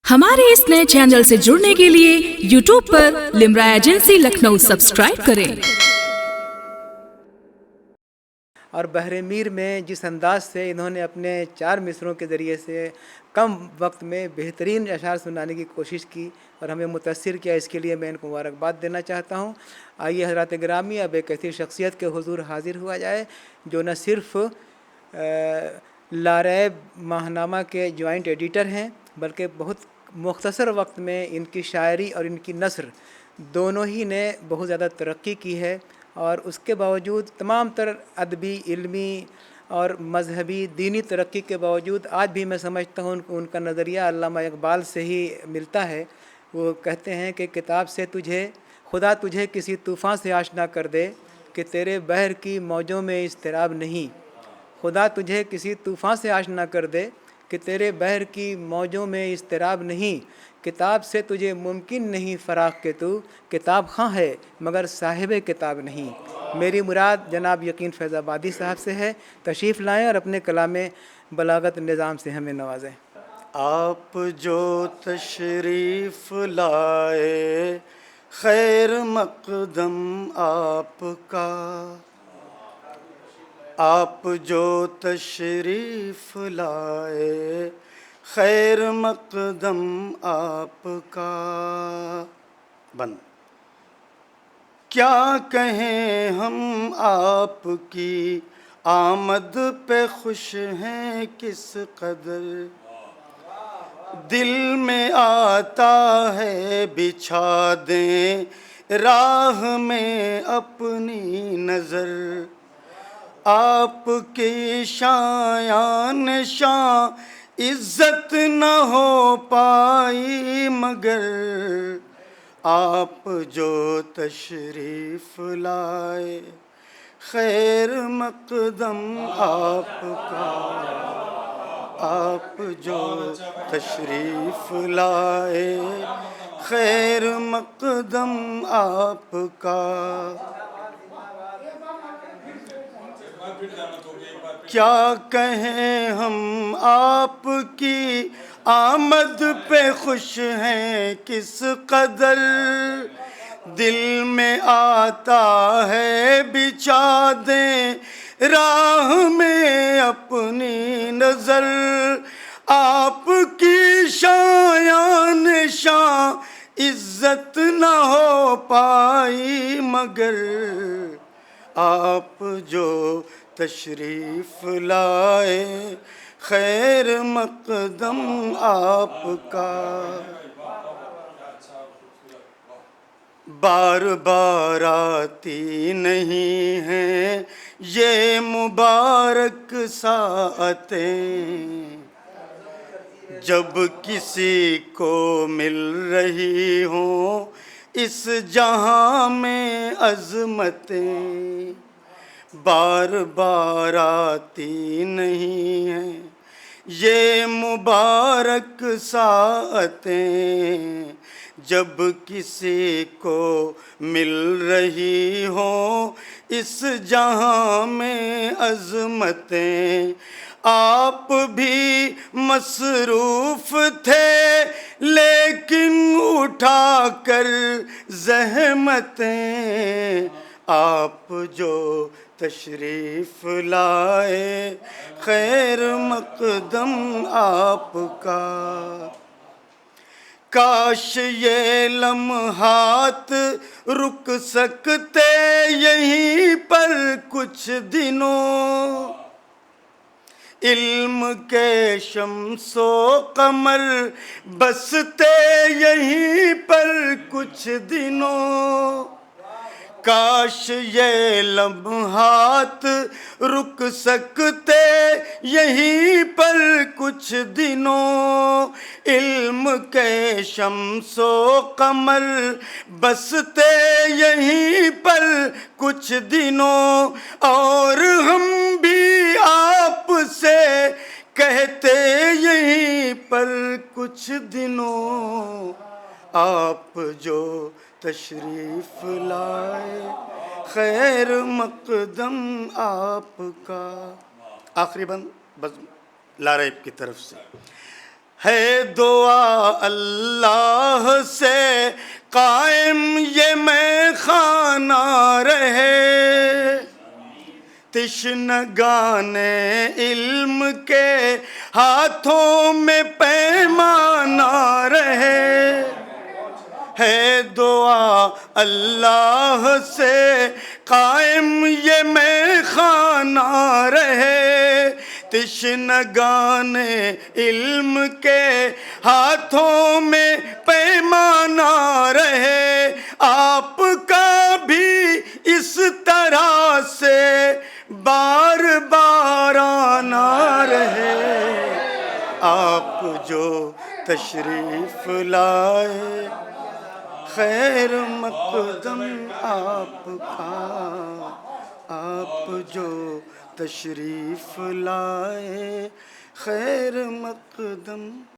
हमारे इस नए चैनल से जुड़ने के लिए YouTube पर लिमरा एजेंसी लखनऊ सब्सक्राइब करें। और बहरे मीर में जिस अंदाज से इन्होंने अपने 4 मिसरों के ज़रिए से कम वक्त में बेहतरीन अशार सुनाने की कोशिश की और हमें मुतासिर किया, इसके लिए मैं इनको मुबारकबाद देना चाहता हूँ। आइए हज़रात गिरामी, अब एक ऐसी शख्सियत के हुजूर हाजिर हुआ जाए जो न सिर्फ़ लारैब माहनामा के जॉइंट एडिटर हैं, बल्कि बहुत मुख्तसर वक्त में इनकी शायरी और इनकी नस्र दोनों ही ने बहुत ज़्यादा तरक्की की है। और उसके बावजूद तमाम तर अदबी, इल्मी और मजहबी, दीनी तरक्की के बावजूद आज भी मैं समझता हूँ उनका नज़रिया अल्लामा इकबाल से ही मिलता है। वो कहते हैं कि किताब से खुदा तुझे किसी तूफ़ान से आशना कर दे कि तेरे बहर की मौजों में इज़्तिराब नहीं। खुदा तुझे किसी तूफ़ान से आशना कर दे कि तेरे बहर की मौजों में इज़्तिराब नहीं। किताब से तुझे मुमकिन नहीं फ़राग़ के तू किताब ख़ां है मगर साहिब किताब नहीं। मेरी मुराद जनाब यकीन फैज़ाबादी साहब से है। तशरीफ़ लाएँ और अपने कलामे बलागत निज़ाम से हमें नवाजें। आप जो तशरीफ़ लाए खैर मक़दम आपका, आप जो तशरीफ़ लाए खैर मक़दम आपका। बंद। क्या कहें हम आपकी आमद पे खुश हैं किस कदर, दिल में आता है बिछा दें राह में अपनी नज़र। आपकी शायान शां इज़्ज़त न हो पाई मगर, आप जो तशरीफ़ लाए खैर मक़दम आपका, आप जो तशरीफ़ लाए खैर मक़दम आपका। क्या कहें हम आपकी आमद पे खुश हैं किस कदर, दिल में आता है बिछा दें राह में अपनी नज़र। आपकी शायान शां इज़्ज़त न हो पाई मगर, आप जो तशरीफ़ लाए खैर मक़दम आपका। बार बार आती नहीं हैं ये मुबारक साअतें, जब किसी को मिल रही हों इस जहां में अज़मतें। बार बार आती नहीं हैं ये मुबारक साअतें, जब किसी को मिल रही हो इस जहां में अज़मतें। आप भी मसरूफ़ थे लेकिन उठा कर ज़हमतें, आप जो तशरीफ़ लाए खैर मक़दम आपका। काश ये लम्हात रुक सकते यहीं पर कुछ दिनों, इल्म के शम्सो कमर बसते यहीं पर कुछ दिनों। काश ये लम्हात रुक सकते यहीं पर कुछ दिनों, इल्म के शम्सो कमर बसते यहीं पर कुछ दिनों। और हम भी आपसे कहते यहीं पर कुछ दिनों, आप जो तशरीफ़ लाए खैर मक़दम आपका। आखिरी बंद बस लारैब की तरफ से। ہے دعا اللہ سے قائم یہ میں خانہ رہے، تشنگان علم کے ہاتھوں میں پیمانہ رہے، ہے دعا اللہ سے قائم یہ میں خانہ رہے، تشنگان علم کے ہاتھوں میں پیمانہ رہے، آپ کا بھی اس طرح سے بار بار آنا رہے، آپ جو تشریف لائے خیر مقدم آپ کا، آپ جو تشریف لائے خیر مقدم